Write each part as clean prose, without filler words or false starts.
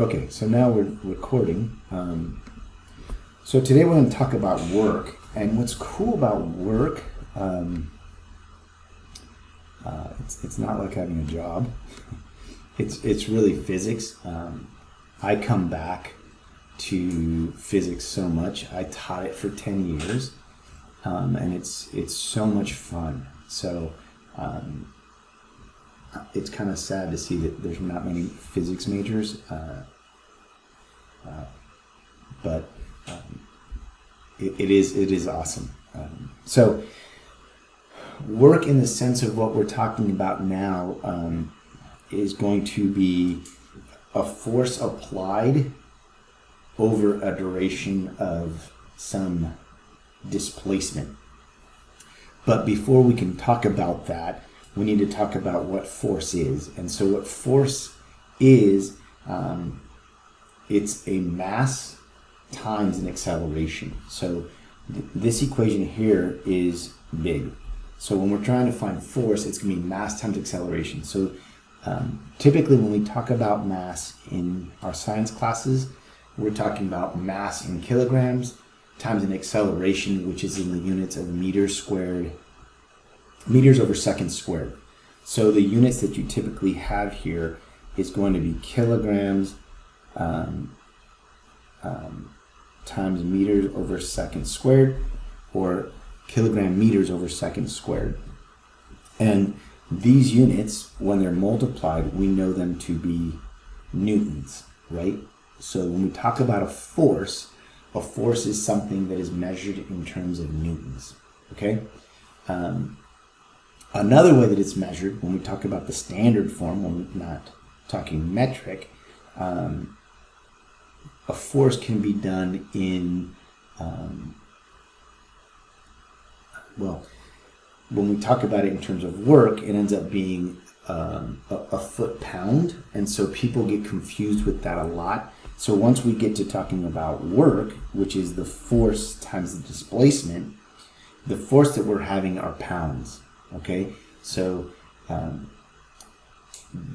Okay, so now we're recording. So today we're going to talk about work, and what's cool about work, it's not like having a job. It's really physics. I come back to physics so much. I taught it for 10 years, and it's so much fun. So it's kind of sad to see that there's not many physics majors, but it is awesome. So work, in the sense of what we're talking about now, is going to be a force applied over a duration of some displacement. But before we can talk about that, we need to talk about what force is. And so what force is, it's a mass times an acceleration. So this equation here is big. So when we're trying to find force, it's going to be mass times acceleration. So typically when we talk about mass in our science classes, we're talking about mass in kilograms times an acceleration, which is in the units of meters over seconds squared. So the units that you typically have here is going to be kilograms times meters over seconds squared, or kilogram meters over seconds squared. And these units, when they're multiplied, we know them to be newtons, right? So when we talk about a force is something that is measured in terms of newtons, okay? Another way that it's measured, when we talk about the standard form, when we're not talking metric, a force can be done in, when we talk about it in terms of work, it ends up being a foot-pound, and so people get confused with that a lot. So once we get to talking about work, which is the force times the displacement, the force that we're having are pounds. Okay, so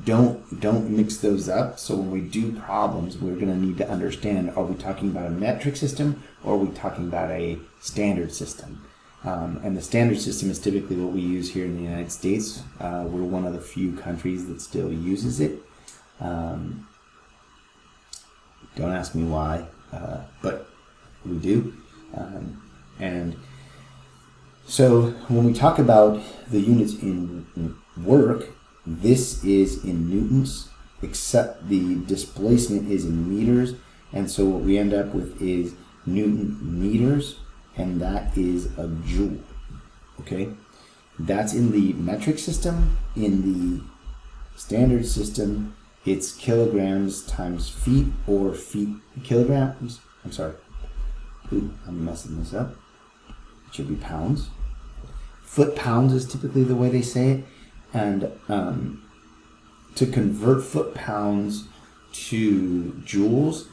don't mix those up. So when we do problems, we're going to need to understand: are we talking about a metric system, or are we talking about a standard system? And the standard system is typically what we use here in the United States. We're one of the few countries that still uses it. Don't ask me why, but we do. And so when we talk about the units in work, this is in newtons, except the displacement is in meters. And so what we end up with is Newton meters, and that is a joule, okay? That's in the metric system. In the standard system, it's kilograms times feet, or kilograms. I'm sorry. Ooh, I'm messing this up. It should be pounds. Foot-pounds is typically the way they say it. And to convert foot-pounds to joules,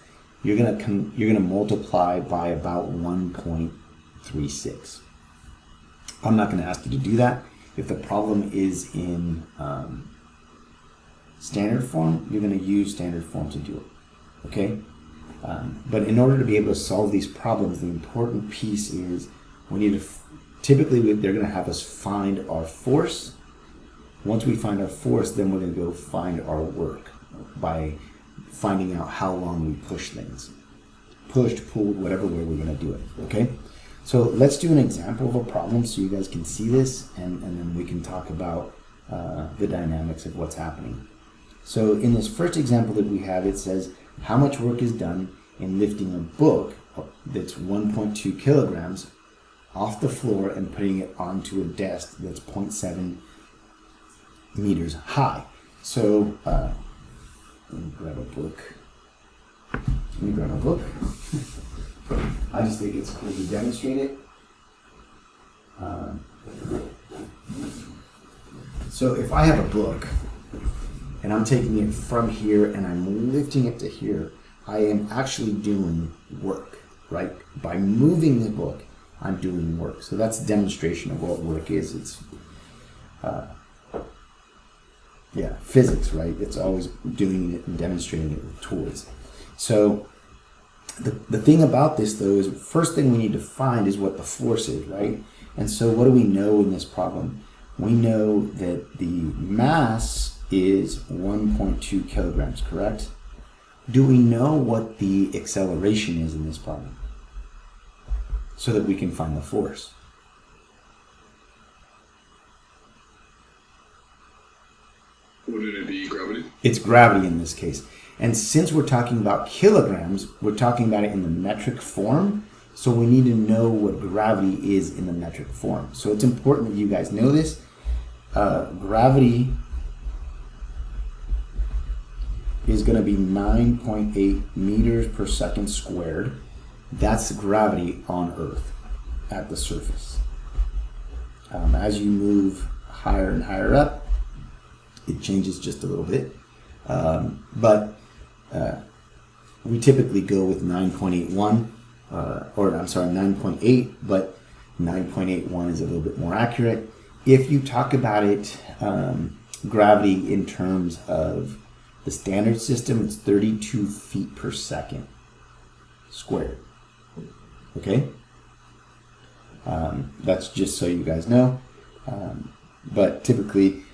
you're gonna multiply by about 1.36. I'm not gonna ask you to do that. If the problem is in standard form, you're going to use standard form to do it, okay? But in order to be able to solve these problems, the important piece is we need to, typically they're going to have us find our force. Once we find our force, then we're going to go find our work by finding out how long we push things. Pushed, pulled, whatever way we're going to do it, okay? So let's do an example of a problem so you guys can see this, and then we can talk about the dynamics of what's happening. So in this first example that we have, it says how much work is done in lifting a book that's 1.2 kilograms off the floor and putting it onto a desk that's 0.7 meters high. So let me grab a book. I just think it's cool to demonstrate it. So if I have a book, and I'm taking it from here and I'm lifting it to here, I am actually doing work, right? By moving the book, I'm doing work. So that's a demonstration of what work is. It's physics, right? It's always doing it and demonstrating it with tools. So the thing about this, though, is first thing we need to find is what the force is, right? And so what do we know in this problem? We know that the mass is 1.2 kilograms, correct? Do we know what the acceleration is in this problem? So that we can find the force. Wouldn't it be gravity? It's gravity in this case. And since we're talking about kilograms, we're talking about it in the metric form. So we need to know what gravity is in the metric form. So it's important that you guys know this. Gravity is going to be 9.8 meters per second squared. That's the gravity on Earth at the surface. As you move higher and higher up, it changes just a little bit. But we typically go with 9.81, 9.8, but 9.81 is a little bit more accurate. If you talk about it, gravity in terms of the standard system, it's 32 feet per second squared. Okay? That's just so you guys know. But typically,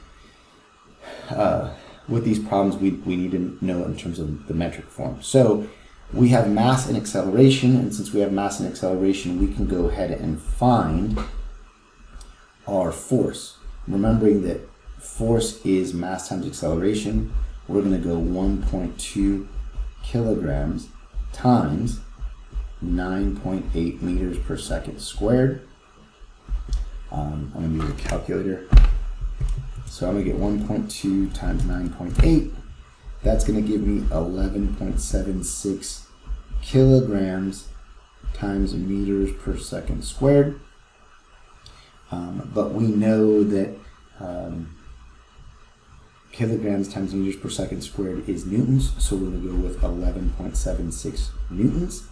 with these problems, we need to know in terms of the metric form. So we have mass and acceleration, and since we have mass and acceleration, we can go ahead and find our force. Remembering that force is mass times acceleration, we're going to go 1.2 kilograms times 9.8 meters per second squared. I'm going to use a calculator. So I'm going to get 1.2 times 9.8. That's going to give me 11.76 kilograms times meters per second squared. But we know that kilograms times meters per second squared is newtons, so we're going to go with 11.76 newtons.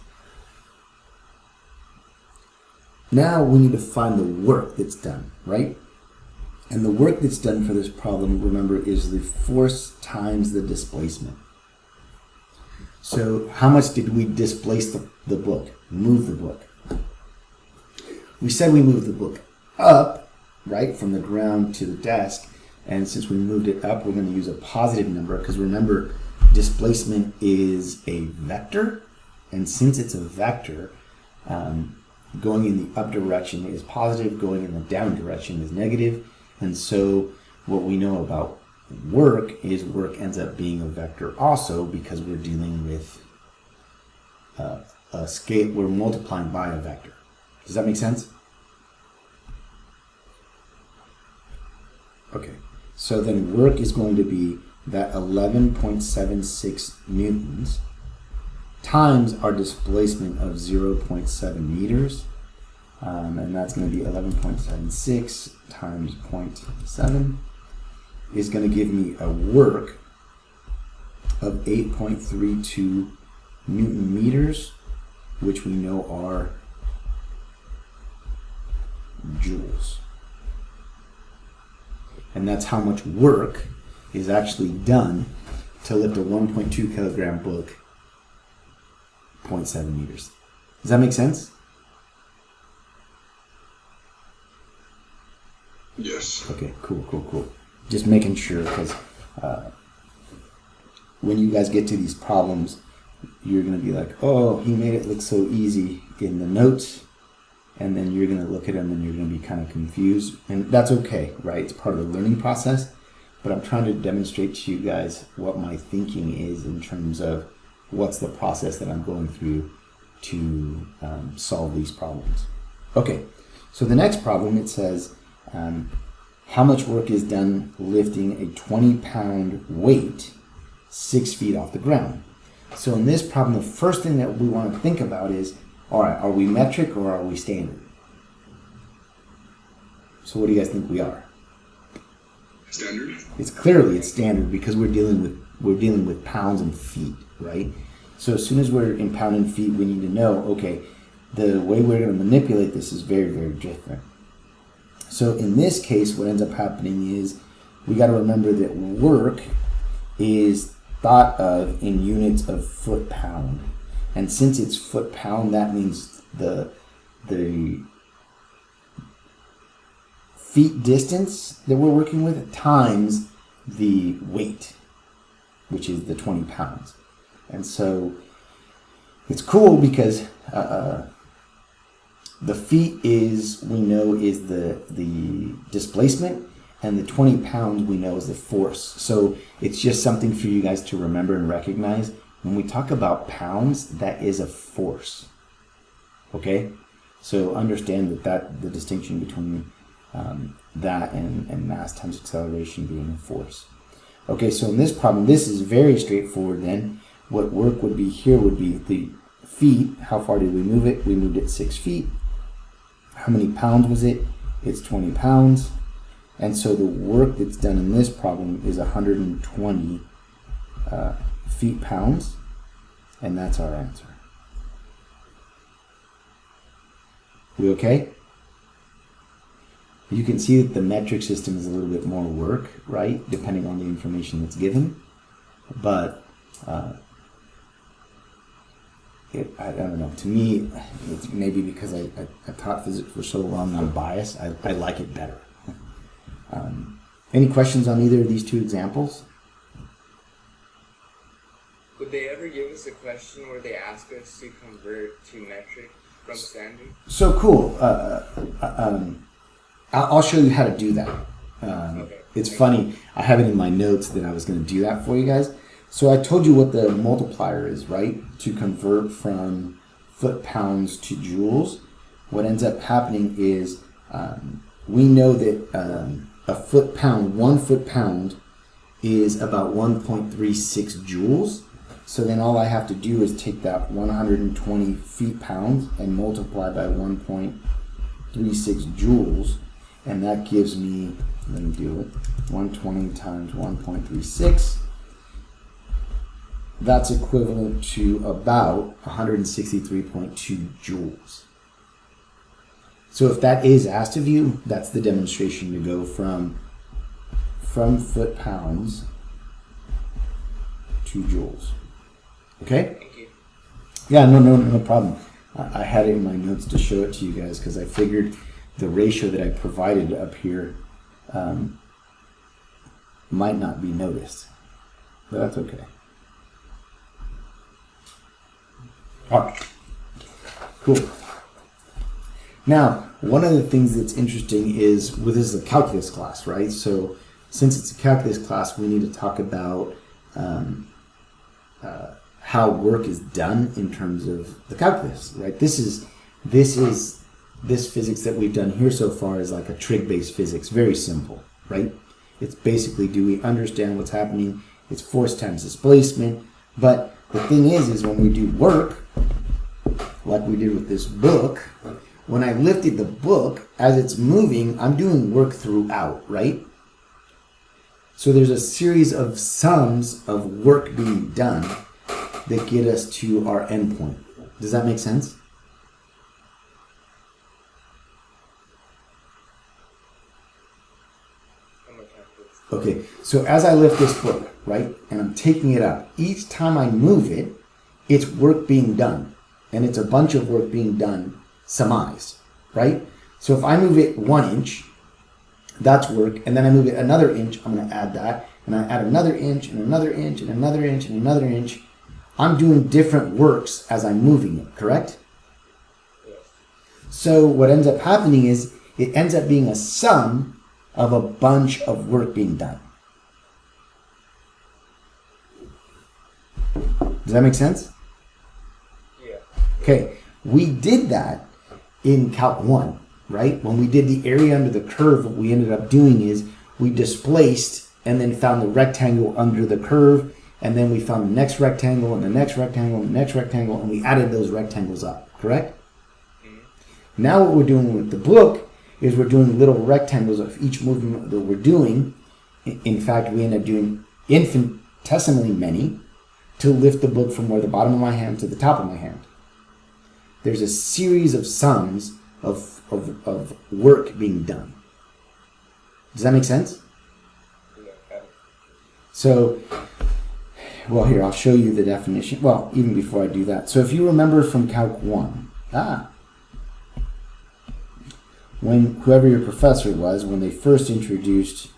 Now we need to find the work that's done, right? And the work that's done for this problem, remember, is the force times the displacement. So how much did we displace the book, move the book? We said we moved the book up, right, from the ground to the desk. And since we moved it up, we're going to use a positive number because remember, displacement is a vector. And since it's a vector, going in the up direction is positive, going in the down direction is negative. And so what we know about work is work ends up being a vector also because we're dealing with a scale, we're multiplying by a vector. Does that make sense? Okay, so then work is going to be that 11.76 newtons times our displacement of 0.7 meters. And that's going to be 11.76 times 0.7 is going to give me a work of 8.32 Newton meters, which we know are joules. And that's how much work is actually done to lift a 1.2 kilogram book 0.7 meters. Does that make sense? Yes. Okay, cool. Just making sure, because when you guys get to these problems, you're going to be like, oh, he made it look so easy in the notes, and then you're going to look at them and you're going to be kind of confused. And that's okay, right? It's part of the learning process. But I'm trying to demonstrate to you guys what my thinking is in terms of what's the process that I'm going through to solve these problems. Okay, so the next problem, it says, how much work is done lifting a 20-pound weight 6 feet off the ground? So in this problem, the first thing that we want to think about is, all right, are we metric or are we standard? So what do you guys think we are? Standard? It's standard because we're dealing with pounds and feet, right? So as soon as we're in pound and feet, we need to know, okay, the way we're going to manipulate this is very, very different. So in this case, what ends up happening is we got to remember that work is thought of in units of foot-pound. And since it's foot-pound, that means the feet distance that we're working with times the weight, which is the 20 pounds. And so it's cool because the feet we know is the displacement, and the 20 pounds we know is the force. So it's just something for you guys to remember and recognize. When we talk about pounds, that is a force. Okay? So understand that the distinction between that and mass times acceleration being a force. Okay, so in this problem, this is very straightforward then. What work would be here would be the feet. How far did we move it? We moved it 6 feet. How many pounds was it? It's 20 pounds. And so the work that's done in this problem is 120 feet-pounds. And that's our answer. We okay? You can see that the metric system is a little bit more work, right? Depending on the information that's given. But I don't know. To me, it's maybe because I taught physics for so long, I'm biased. I like it better. Any questions on either of these two examples? Would they ever give us a question where they ask us to convert to metric from standard? So cool. I'll show you how to do that. Okay. It's funny. I have it in my notes that I was going to do that for you guys. So I told you what the multiplier is, right? To convert from foot-pounds to joules. What ends up happening is we know that a foot-pound, 1 foot-pound is about 1.36 joules. So then all I have to do is take that 120 feet-pounds and multiply by 1.36 joules. And that gives me, let me do it, 120 times 1.36. That's equivalent to about 163.2 joules. So if that is asked of you, that's the demonstration to go from foot-pounds to joules. Okay? Thank you. Yeah, no problem. I had it in my notes to show it to you guys because I figured the ratio that I provided up here might not be noticed. But that's okay. All right. Cool. Now, one of the things that's interesting is, this is a calculus class, right? So since it's a calculus class, we need to talk about how work is done in terms of the calculus, right? This physics that we've done here so far is like a trig-based physics, very simple, right? It's basically, do we understand what's happening? It's force times displacement. But the thing is when we do work, like we did with this book, when I lifted the book, as it's moving, I'm doing work throughout, right? So there's a series of sums of work being done that get us to our endpoint. Does that make sense? Okay, so as I lift this book, right, and I'm taking it up, each time I move it, it's work being done. And it's a bunch of work being done sumized, right? So if I move it 1 inch, that's work, and then I move it another inch, I'm going to add that, and I add another inch, and another inch, and another inch, and another inch. I'm doing different works as I'm moving it, correct? Yes. So what ends up happening is it ends up being a sum of a bunch of work being done. Does that make sense? Yeah. Okay, we did that in Calc 1, right? When we did the area under the curve, what we ended up doing is we displaced and then found the rectangle under the curve, and then we found the next rectangle and the next rectangle and the next rectangle, and we added those rectangles up, correct? Mm-hmm. Now what we're doing with the book is we're doing little rectangles of each movement that we're doing. In fact, we end up doing infinitesimally many to lift the book from where the bottom of my hand to the top of my hand. There's a series of sums of work being done. Does that make sense? Yeah. So well, here, I'll show you the definition. Well, even before I do that. So if you remember from Calc 1, when whoever your professor was, when they first introduced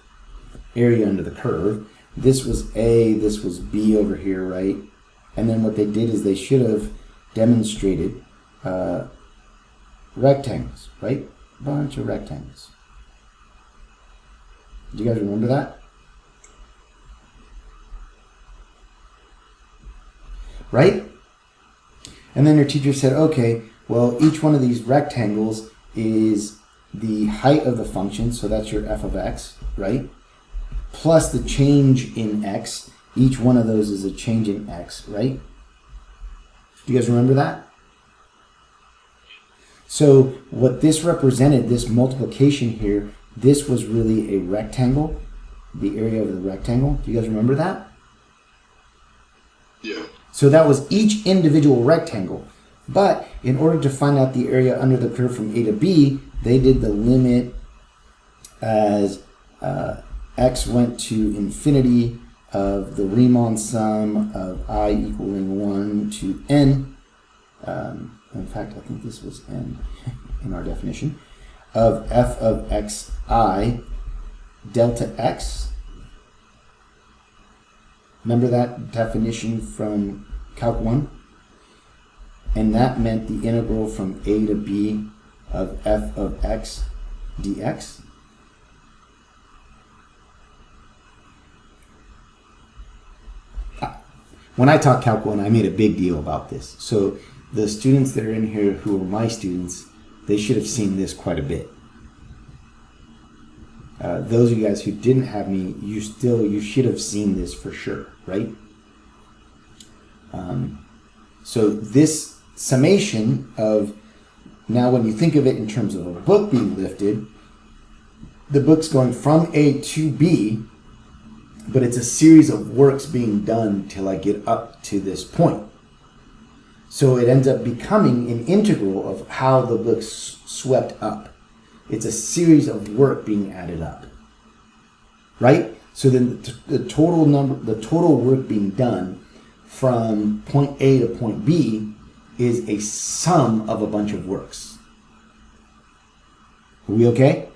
area under the curve, this was A, this was B over here, right? And then what they did is they should have demonstrated rectangles, right? A bunch of rectangles. Do you guys remember that? Right? And then your teacher said, okay, well, each one of these rectangles is the height of the function, so that's your f of x, right? Plus the change in x. Each one of those is a change in x, right? Do you guys remember that? So what this represented, this multiplication here, this was really a rectangle, the area of the rectangle. Do you guys remember that? Yeah. So that was each individual rectangle. But in order to find out the area under the curve from A to B, they did the limit as x went to infinity of the Riemann sum of I equaling 1 to n. In fact, I think this was n in our definition, of f of xi delta x. Remember that definition from Calc 1? And that meant the integral from A to B of f of x dx. When I taught Calc 1, I made a big deal about this. So the students that are in here who are my students, they should have seen this quite a bit. Those of you guys who didn't have me, you should have seen this for sure, right? So this summation of, now when you think of it in terms of a book being lifted, the book's going from A to B, but it's a series of works being done till I get up to this point. So it ends up becoming an integral of how the book's swept up. It's a series of work being added up, right? So then the total work being done from point A to point B is a sum of a bunch of works. Are we okay?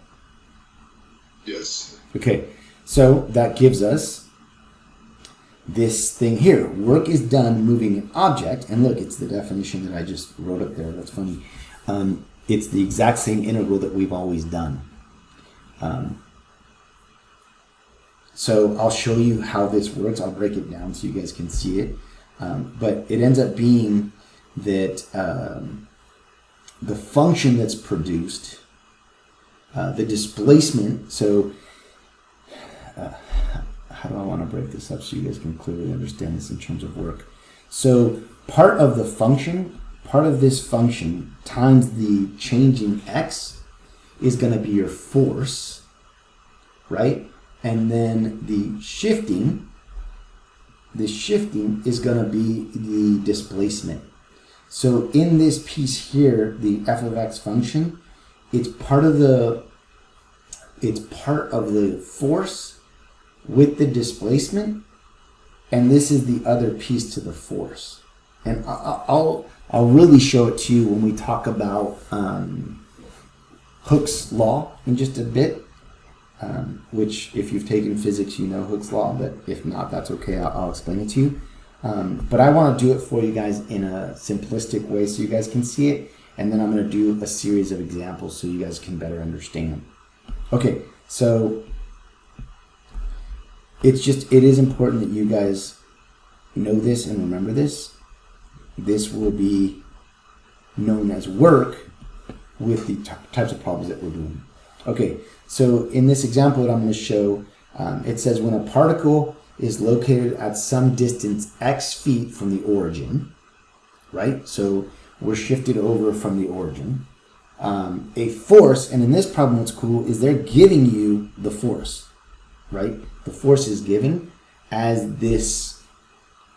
Yes. Okay, so that gives us this thing here. Work is done moving an object, and look, it's the definition that I just wrote up there. That's funny. It's the exact same integral that we've always done. So I'll show you how this works. I'll break it down so you guys can see it. But it ends up being that the function that's produced, the displacement, so how do I want to break this up so you guys can clearly understand this in terms of work? So part of the function, part of this function times the change in x is going to be your force, right? And then the shifting is going to be the displacement. So in this piece here, the f of x function, it's part of the force with the displacement, and this is the other piece to the force. And I'll really show it to you when we talk about Hooke's law in just a bit, which if you've taken physics, you know Hooke's law, but if not, that's okay. I'll explain it to you. But I want to do it for you guys in a simplistic way so you guys can see it, and then I'm going to do a series of examples so you guys can better understand. Okay, so it is important that you guys know this and remember this. This will be known as work with the types of problems that we're doing. Okay, so in this example that I'm going to show, it says when a particle is located at some distance x feet from the origin, right? So we're shifted over from the origin. A force, and in this problem what's cool is they're giving you the force, right? The force is given as this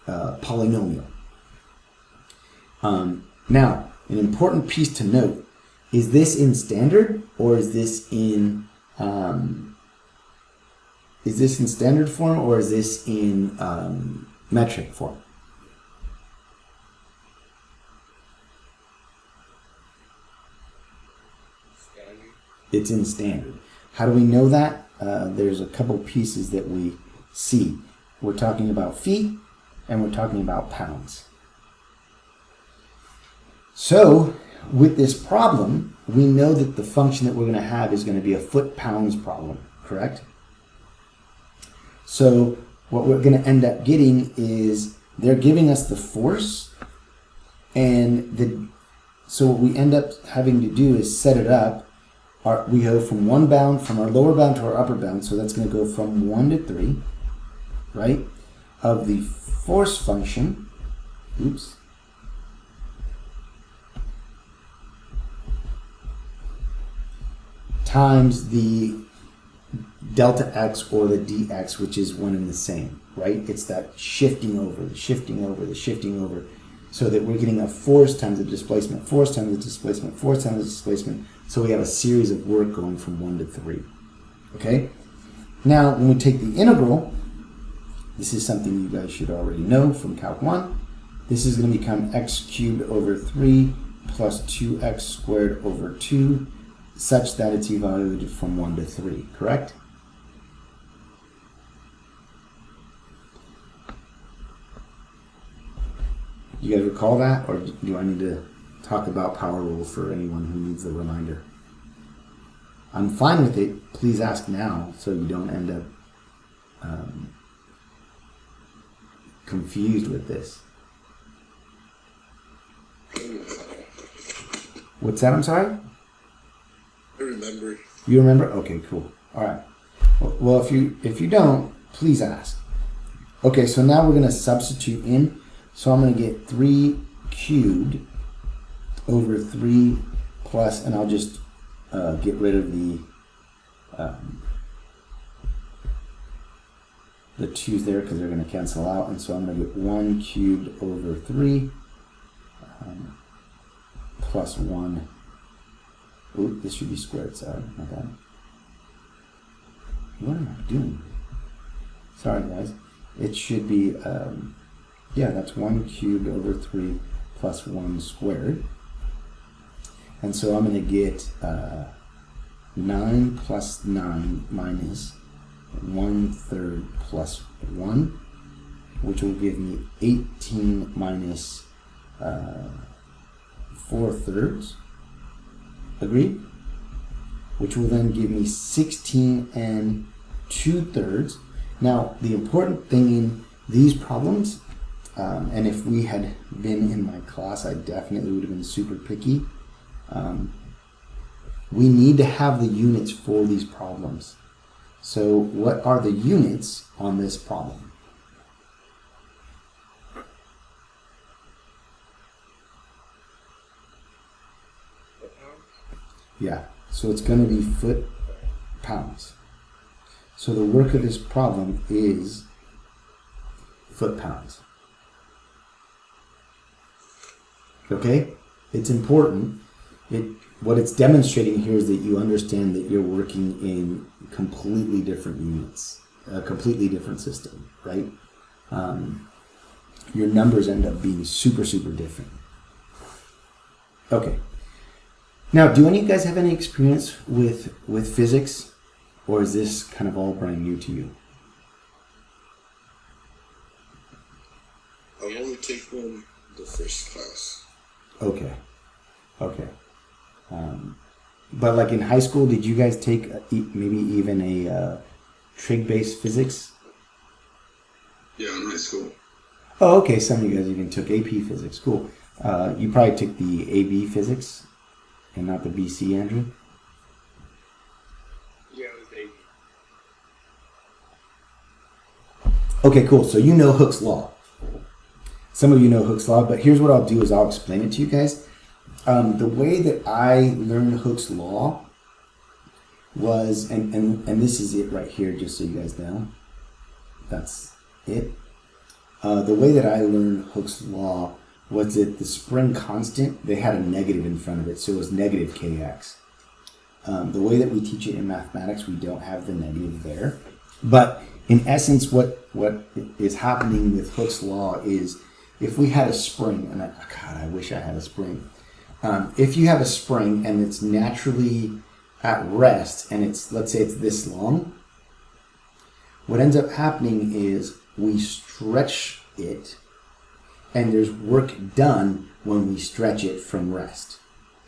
polynomial. Now, an important piece to note, is this in standard or is this in standard form or is this in metric form? Standard. It's in standard. How do we know that? There's a couple pieces that we see. We're talking about feet and we're talking about pounds. So with this problem, we know that the function that we're going to have is going to be a foot-pounds problem, correct? So what we're going to end up getting is they're giving us the force, and so what we end up having to do is set it up. We go from one bound, from our lower bound to our upper bound, so that's going to go from 1 to 3, right, of the force function, times the delta x or the dx, which is one and the same, right? It's that shifting over, the shifting over, the shifting over, so that we're getting a force times the displacement, force times the displacement, force times the displacement. So we have a series of work going from 1 to 3. Okay? Now, when we take the integral, this is something you guys should already know from Calc 1. This is going to become x cubed over 3 plus 2x squared over 2, such that it's evaluated from 1 to 3, correct? You guys recall that, or do I need to talk about power rule for anyone who needs a reminder? I'm fine with it. Please ask now so you don't end up confused with this. What's that? I'm sorry? I remember. You remember? Okay, cool. All right. Well, if you don't, please ask. Okay, so now we're going to substitute in. So I'm going to get 3 cubed over 3 plus, and I'll just get rid of the 2's there because they're going to cancel out. And so I'm going to get 1 cubed over 3 plus 1. Ooh, this should be squared, sorry, my bad. What am I doing? Sorry, guys. It should be, yeah, that's 1 cubed over 3 plus 1 squared. And so I'm going to get 9 plus 9 minus 1/3 plus 1, which will give me 18 minus 4/3. Agreed? Which will then give me 16 and 2/3. Now, the important thing in these problems, and if we had been in my class, I definitely would have been super picky. We need to have the units for these problems. So what are the units on this problem? Yeah, so it's going to be foot-pounds. So the work of this problem is foot-pounds. Okay? It's important. What it's demonstrating here is that you understand that you're working in completely different units, a completely different system, right? Your numbers end up being super, super different. Okay. Now, do any of you guys have any experience with physics, or is this kind of all brand new to you? I've only taken the first class. Okay. But like in high school, did you guys take maybe even a trig-based physics? Yeah, in high school. Oh, okay. Some of you guys even took AP physics. Cool. You probably took the AB physics and not the BC, Andrew? Yeah, it was 8. Okay, cool. So you know Hooke's law. Some of you know Hooke's law, but here's what I'll do is I'll explain it to you guys. The way that I learned Hooke's law was, and this is it right here, just so you guys know. That's it. The way that I learned Hooke's law was that the spring constant, they had a negative in front of it, so it was negative kx. The way that we teach it in mathematics, we don't have the negative there. But in essence, what is happening with Hooke's law is if we had a spring, and God, I wish I had a spring. If you have a spring and it's naturally at rest and it's, let's say it's this long, what ends up happening is we stretch it and there's work done when we stretch it from rest.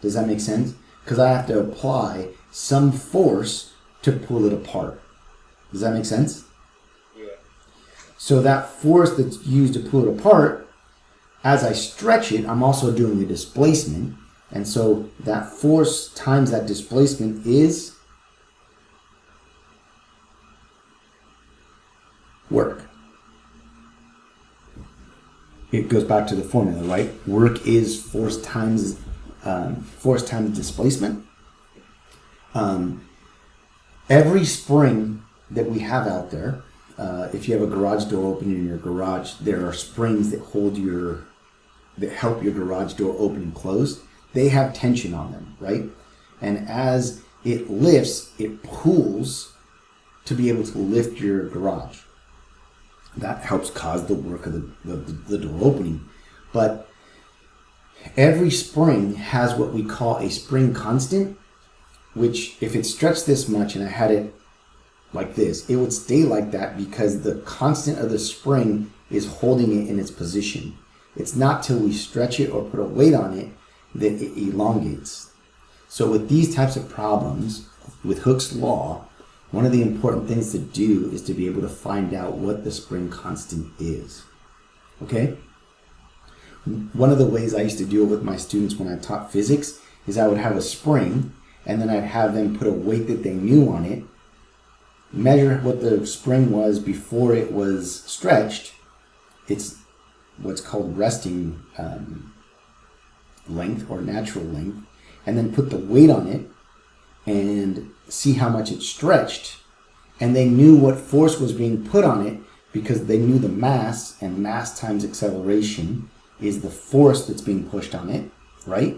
Does that make sense? Because I have to apply some force to pull it apart. Does that make sense? Yeah. So that force that's used to pull it apart, as I stretch it, I'm also doing a displacement. And so that force times that displacement is work. It goes back to the formula, right? Work is force times displacement. Every spring that we have out there, if you have a garage door open in your garage, there are springs that help your garage door open and close. They have tension on them, right? And as it lifts, it pulls to be able to lift your garage. That helps cause the work of the door opening. But every spring has what we call a spring constant, which if it's stretched this much and I had it like this, it would stay like that because the constant of the spring is holding it in its position. It's not till we stretch it or put a weight on it that it elongates. So with these types of problems, with Hooke's law, one of the important things to do is to be able to find out what the spring constant is. Okay? One of the ways I used to do it with my students when I taught physics is I would have a spring and then I'd have them put a weight that they knew on it, measure what the spring was before it was stretched. It's what's called resting length or natural length, and then put the weight on it and see how much it stretched. And they knew what force was being put on it because they knew the mass, and mass times acceleration is the force that's being pushed on it, right?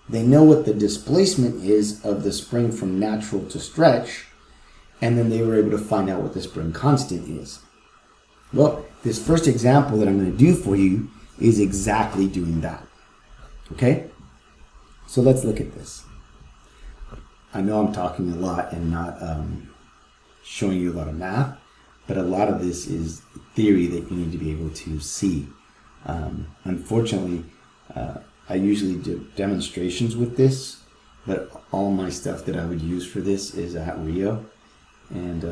They know what the displacement is of the spring from natural to stretch, and then they were able to find out what the spring constant is. Well, this first example that I'm going to do for you is exactly doing that. Okay? So let's look at this. I know I'm talking a lot and not showing you a lot of math, but a lot of this is theory that you need to be able to see. Unfortunately, I usually do demonstrations with this, but all my stuff that I would use for this is at Rio, and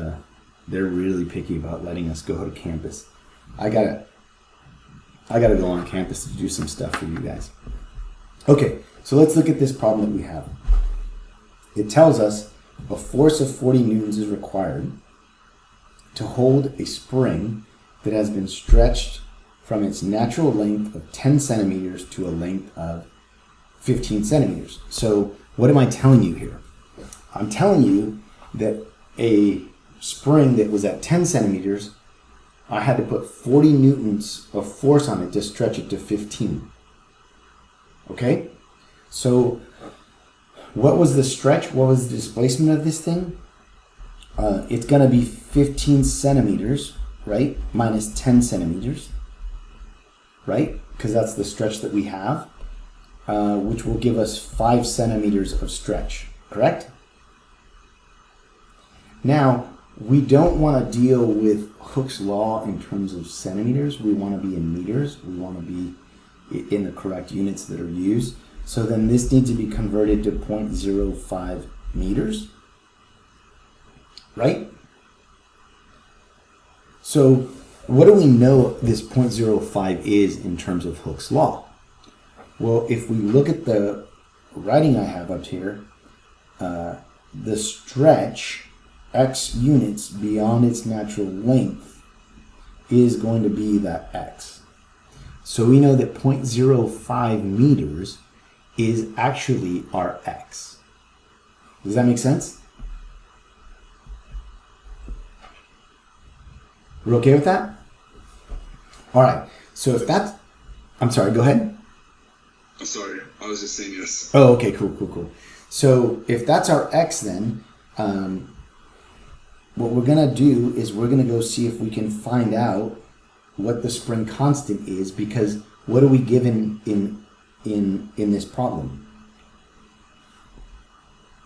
they're really picky about letting us go to campus. I gotta go on campus to do some stuff for you guys. Okay, so let's look at this problem that we have. It tells us a force of 40 newtons is required to hold a spring that has been stretched from its natural length of 10 centimeters to a length of 15 centimeters. So what am I telling you here? I'm telling you that a spring that was at 10 centimeters, I had to put 40 newtons of force on it to stretch it to 15. Okay? So what was the stretch? What was the displacement of this thing? It's going to be 15 centimeters, right? Minus 10 centimeters, right? Because that's the stretch that we have, which will give us 5 centimeters of stretch, correct? Now, we don't want to deal with Hooke's law in terms of centimeters. We want to be in meters. We want to be in the correct units that are used. So then this needs to be converted to 0.05 meters, right? So what do we know this 0.05 is in terms of Hooke's law? Well, if we look at the writing I have up here, the stretch x units beyond its natural length is going to be that x. So we know that 0.05 meters is actually our x. Does that make sense? We're okay with that? All right. So if that's... I'm sorry, go ahead. I'm sorry. I was just saying yes. Oh, okay, cool. So if that's our x then, what we're going to do is we're going to go see if we can find out what the spring constant is, because what are we given in this problem?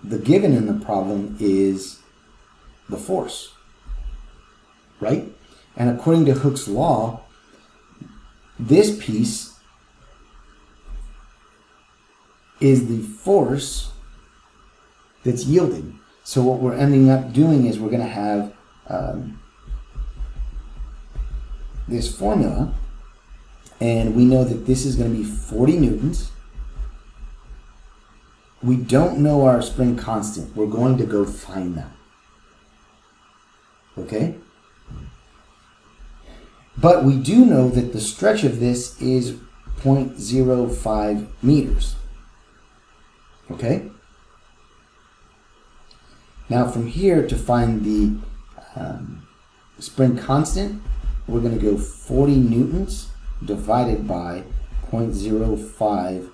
The given in the problem is the force, right? And according to Hooke's law, this piece is the force that's yielded. So what we're ending up doing is we're going to have this formula, and we know that this is going to be 40 newtons. We don't know our spring constant. We're going to go find that. Okay? But we do know that the stretch of this is 0.05 meters. Okay? Now from here to find the spring constant, we're going to go 40 newtons divided by 0.05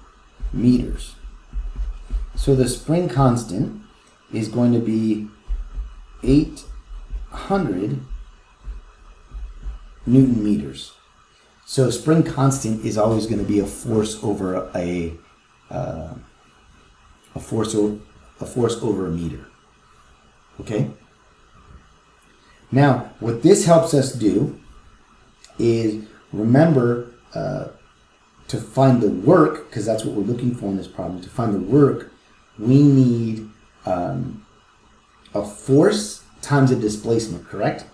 meters. So the spring constant is going to be 800 Newton meters. So spring constant is always going to be a force over a force over a meter. Okay? Now, what this helps us do is remember to find the work, because that's what we're looking for in this problem. To find the work, we need a force times a displacement, correct?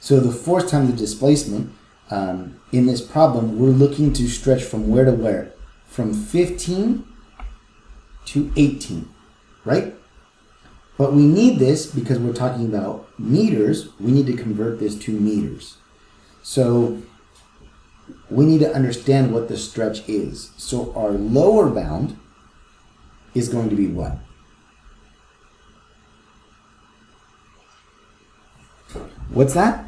So the force times the displacement, in this problem, we're looking to stretch from where to where? From 15 to 18, right? But we need this because we're talking about meters. We need to convert this to meters. So we need to understand what the stretch is. So our lower bound is going to be what? What's that?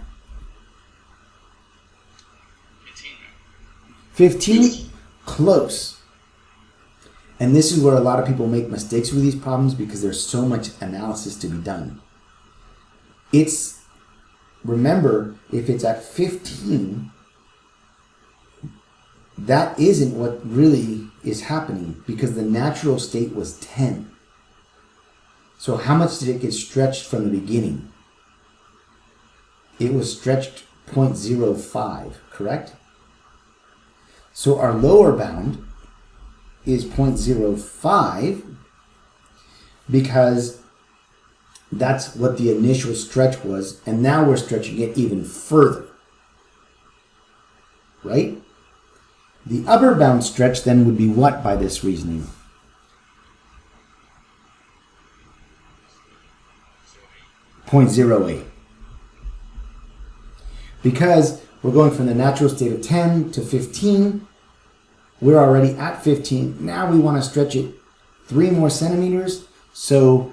15? Close. And this is where a lot of people make mistakes with these problems because there's so much analysis to be done. Remember, if it's at 15, that isn't what really is happening because the natural state was 10. So how much did it get stretched from the beginning? It was stretched 0.05, correct? So our lower bound is 0.05 because that's what the initial stretch was, and now we're stretching it even further, right? The upper bound stretch then would be what by this reasoning? .08. Because we're going from the natural state of 10 to 15, we're already at 15. Now we want to stretch it 3 more centimeters. So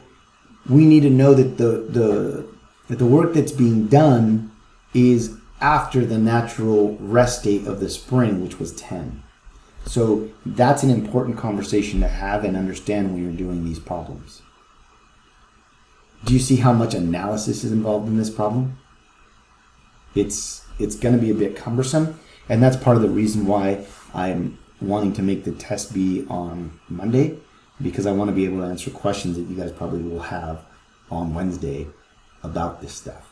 we need to know that the work that's being done is after the natural rest state of the spring, which was 10. So that's an important conversation to have and understand when you're doing these problems. Do you see how much analysis is involved in this problem? It's going to be a bit cumbersome, and that's part of the reason why I'm wanting to make the test be on Monday, because I want to be able to answer questions that you guys probably will have on Wednesday about this stuff.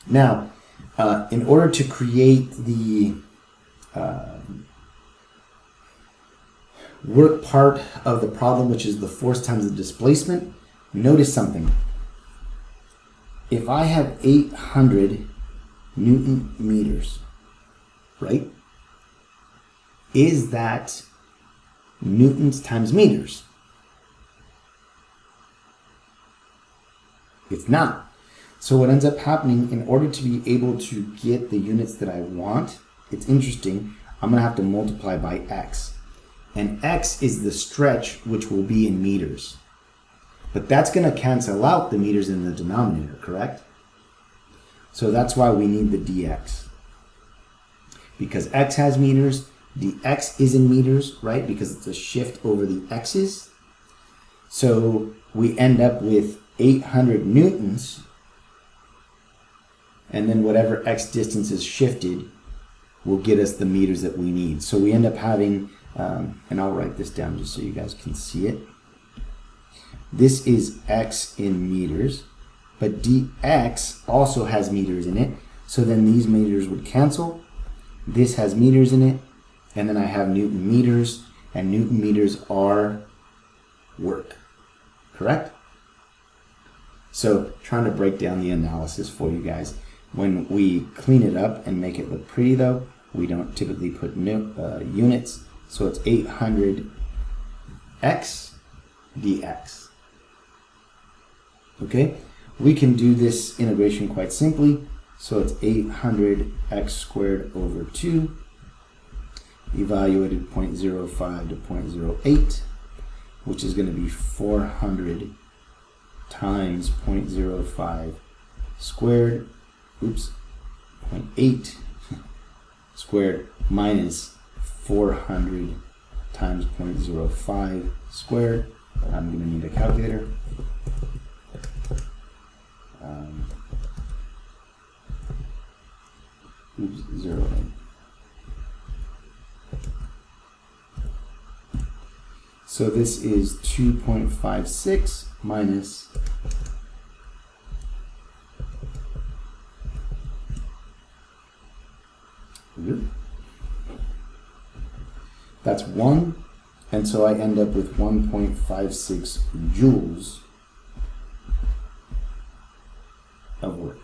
Now, in order to create the work part of the problem, which is the force times the displacement, notice something. If I have 800 Newton meters, right? Is that newtons times meters? It's not. So what ends up happening, in order to be able to get the units that I want, it's interesting, I'm going to have to multiply by x. And x is the stretch, which will be in meters. But that's going to cancel out the meters in the denominator, correct? So that's why we need the dx. Because x has meters, dx is in meters, right? Because it's a shift over the x's. So we end up with 800 newtons, and then whatever x distance is shifted will get us the meters that we need. So we end up having, and I'll write this down just so you guys can see it. This is x in meters, but dx also has meters in it. So then these meters would cancel. This has meters in it, and then I have Newton meters, and Newton meters are work, correct? So trying to break down the analysis for you guys. When we clean it up and make it look pretty though, we don't typically put units. So it's 800 x dx. Okay, we can do this integration quite simply. So it's 800 x squared over 2, evaluated 0.05 to 0.08, which is going to be 400 times 0.05 squared, 0.8 squared minus 400 times 0.05 squared. I'm going to need a calculator. 0.8. So this is 2.56 minus that's 1, and so I end up with 1.56 joules of work.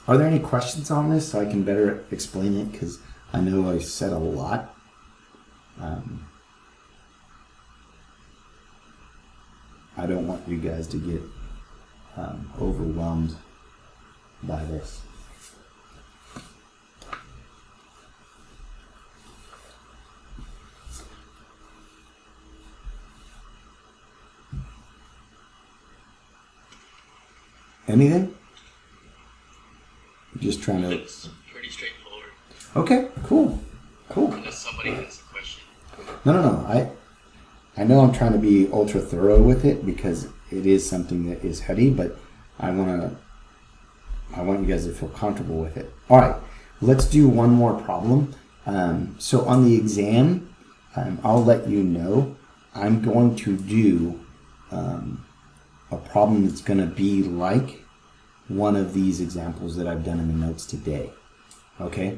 Are there any questions on this so I can better explain it? Because I know I said a lot. I don't want you guys to get overwhelmed by this. Anything? Just trying to. It's pretty straightforward. Okay, cool. Unless somebody has a question. No. I know I'm trying to be ultra thorough with it because it is something that is heady, but I want you guys to feel comfortable with it. All right, let's do one more problem. So on the exam, I'll let you know I'm going to do a problem that's going to be like one of these examples that I've done in the notes today. Okay,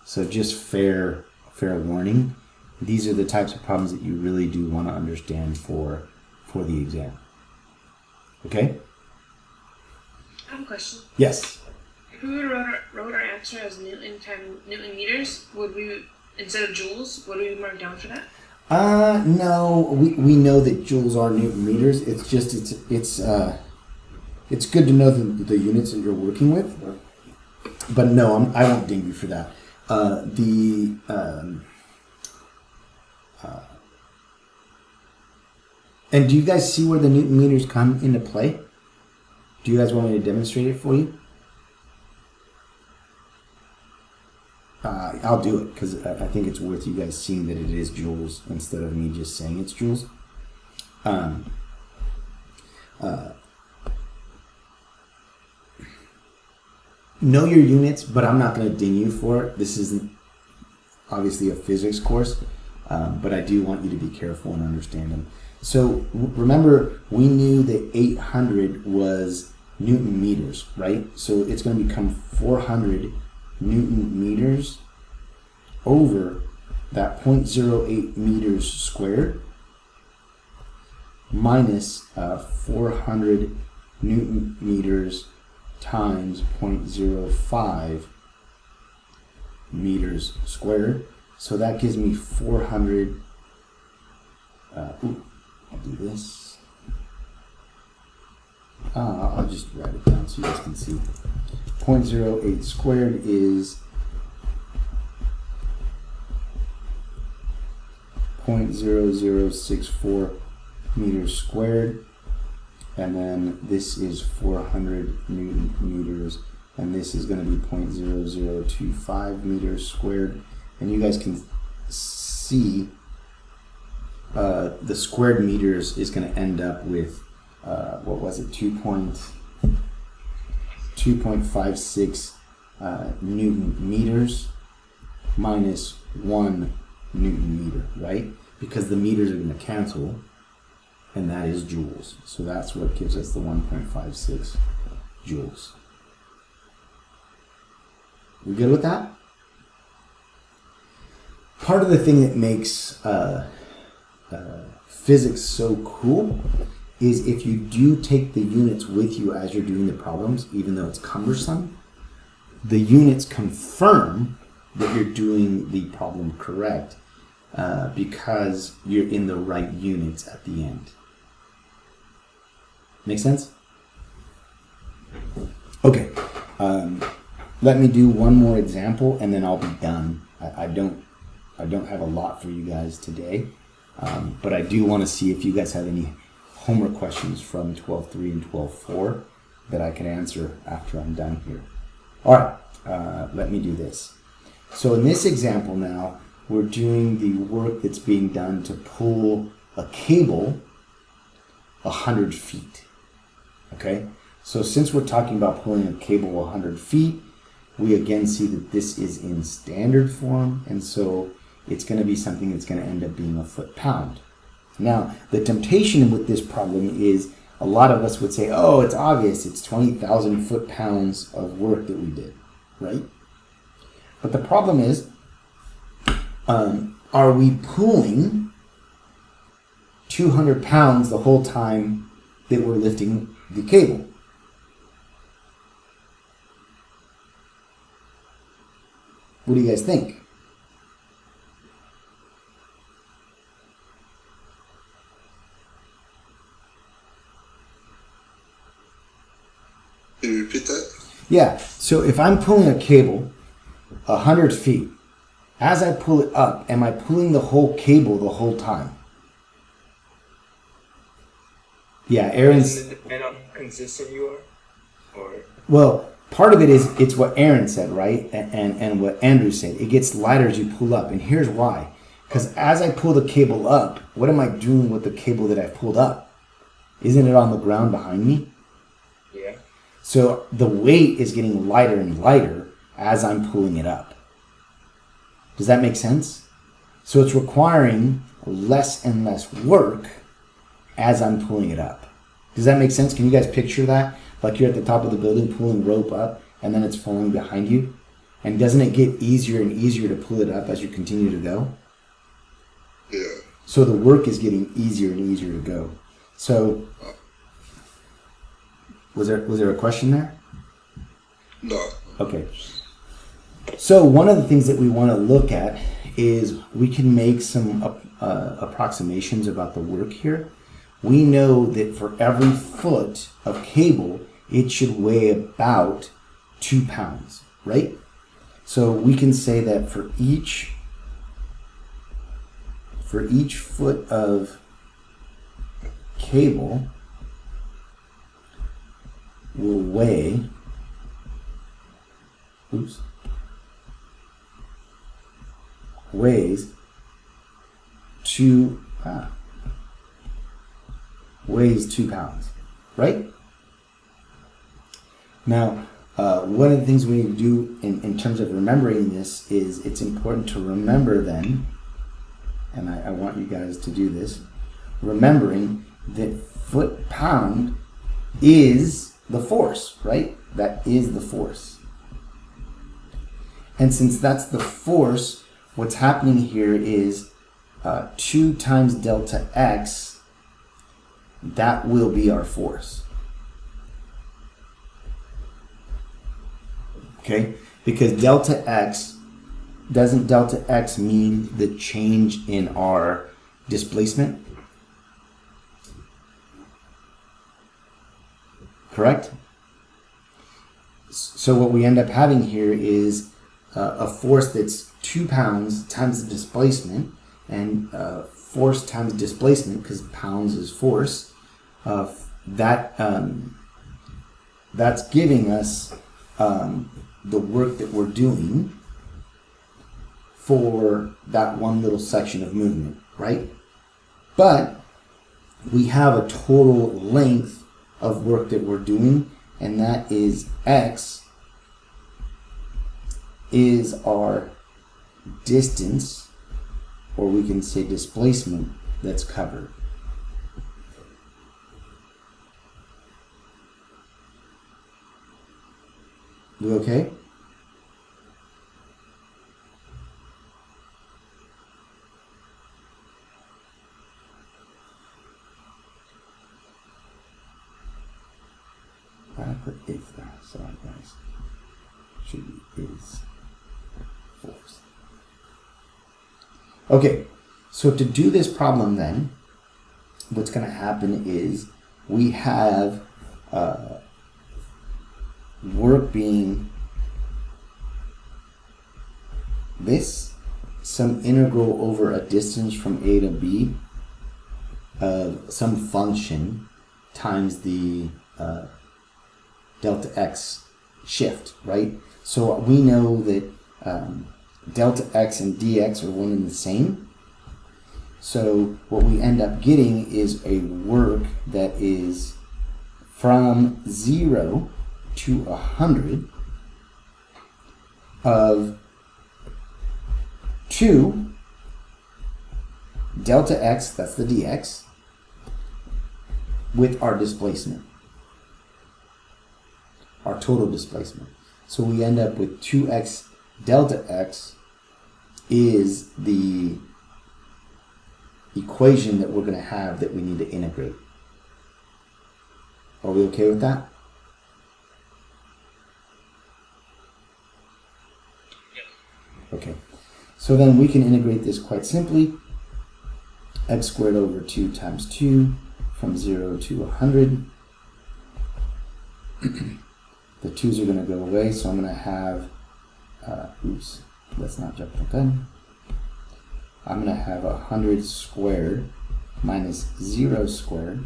so just fair warning. These are the types of problems that you really do want to understand for the exam. Okay? I have a question. Yes. If we would wrote our answer as Newton meters, would we, instead of joules, would we mark down for that? No. We know that joules are Newton meters. It's just it's good to know the units that you're working with. But no, I won't ding you for that. And do you guys see where the Newton meters come into play? Do you guys want me to demonstrate it for you? I'll do it because I think it's worth you guys seeing that it is joules instead of me just saying it's joules. Know your units, but I'm not going to ding you for it. This isn't obviously a physics course, but I do want you to be careful and understand them. So remember, we knew that 800 was Newton meters, right? So it's going to become 400 Newton meters over that 0.08 meters squared minus 400 Newton meters times 0.05 meters squared. So that gives me 400. I'll do this. I'll just write it down so you guys can see. 0.08 squared is 0.0064 meters squared, and then this is 400 Newton meters, and this is going to be 0.0025 meters squared. And you guys can see the squared meters is going to end up with, what was it, 2.56 Newton meters minus 1 Newton meter, right? Because the meters are going to cancel, and that is joules. So that's what gives us the 1.56 joules. We good with that? Part of the thing that makes physics so cool is if you do take the units with you as you're doing the problems, even though it's cumbersome, the units confirm that you're doing the problem correct because you're in the right units at the end. Make sense? Okay. Let me do one more example and then I'll be done. I don't have a lot for you guys today, but I do want to see if you guys have any homework questions from 12.3 and 12.4 that I can answer after I'm done here. All right, let me do this. So in this example now, we're doing the work that's being done to pull a cable 100 feet. Okay, so since we're talking about pulling a cable 100 feet, we again see that this is in standard form, and so it's going to be something that's going to end up being a foot-pound. Now, the temptation with this problem is a lot of us would say, oh, it's obvious, it's 20,000 foot-pounds of work that we did, right? But the problem is, are we pulling 200 pounds the whole time that we're lifting the cable? What do you guys think? Can you repeat that? Yeah, so if I'm pulling a cable 100 feet, as I pull it up, am I pulling the whole cable the whole time? Yeah, Aaron's... Does it depend on how consistent you are? Or... Well, part of it is, it's what Aaron said, right? And what Andrew said. It gets lighter as you pull up, and here's why. Because as I pull the cable up, what am I doing with the cable that I've pulled up? Isn't it on the ground behind me? Yeah. So the weight is getting lighter and lighter as I'm pulling it up. Does that make sense? So it's requiring less and less work as I'm pulling it up. Does that make sense? Can you guys picture that? Like you're at the top of the building pulling rope up and then it's falling behind you? And doesn't it get easier and easier to pull it up as you continue to go? Yeah. So the work is getting easier and easier to go. So was there a question there? No. Okay. So one of the things that we want to look at is we can make some approximations about the work here. We know that for every foot of cable, it should weigh about 2 pounds, right? So we can say that for each foot of cable will weigh, weighs 2 pounds, right? Now, one of the things we need to do in terms of remembering this is it's important to remember then, and I want you guys to do this, remembering that foot-pound is the force, right? That is the force. And since that's the force, what's happening here is 2 times delta x, that will be our force. Okay? Because doesn't delta x mean the change in our displacement? Correct? So what we end up having here is a force that's 2 pounds times the displacement, and force times displacement, because pounds is force, that's giving us the work that we're doing for that one little section of movement, right? But we have a total length of work that we're doing, and that is x is our distance, or we can say displacement, that's covered. We okay? Why did I put if there? Sorry guys. Should be is force. Okay, so to do this problem then, what's going to happen is we have work being this, some integral over a distance from A to B of some function times the delta x shift, right? So we know that delta x and dx are one and the same. So what we end up getting is a work that is from 0 to 100 of 2 delta x, that's the dx, with our displacement, our total displacement. So we end up with 2x delta x is the equation that we're going to have that we need to integrate. Are we okay with that? Okay, so then we can integrate this quite simply. X squared over 2 times 2 from 0 to 100. The 2's are going to go away, so I'm going to have, oops, let's not jump the gun. I'm going to have 100 squared minus 0 squared,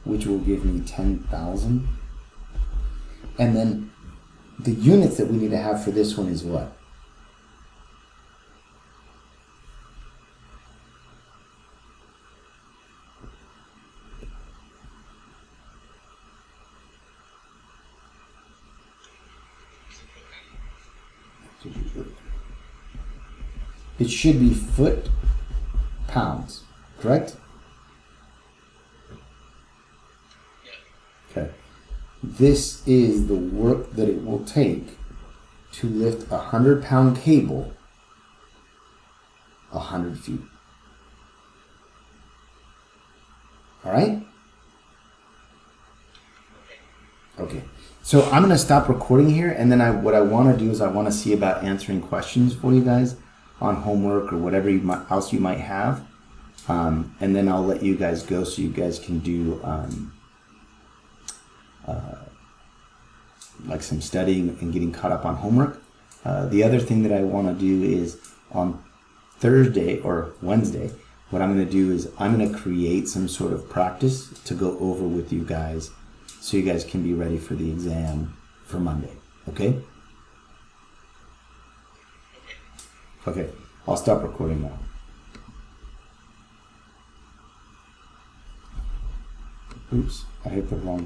which will give me 10,000. And then the units that we need to have for this one is what? It should be foot pounds, correct? Okay. This is the work that it will take to lift a 100-pound cable 100 feet. All right? Okay. So I'm going to stop recording here, and then what I want to do is I want to see about answering questions for you guys on homework or whatever else you might have. And then I'll let you guys go so you guys can do like some studying and getting caught up on homework. The other thing that I want to do is on Thursday or Wednesday, what I'm going to do is I'm going to create some sort of practice to go over with you guys so you guys can be ready for the exam for Monday. Okay? Okay, I'll stop recording now. Oops, I hit the wrong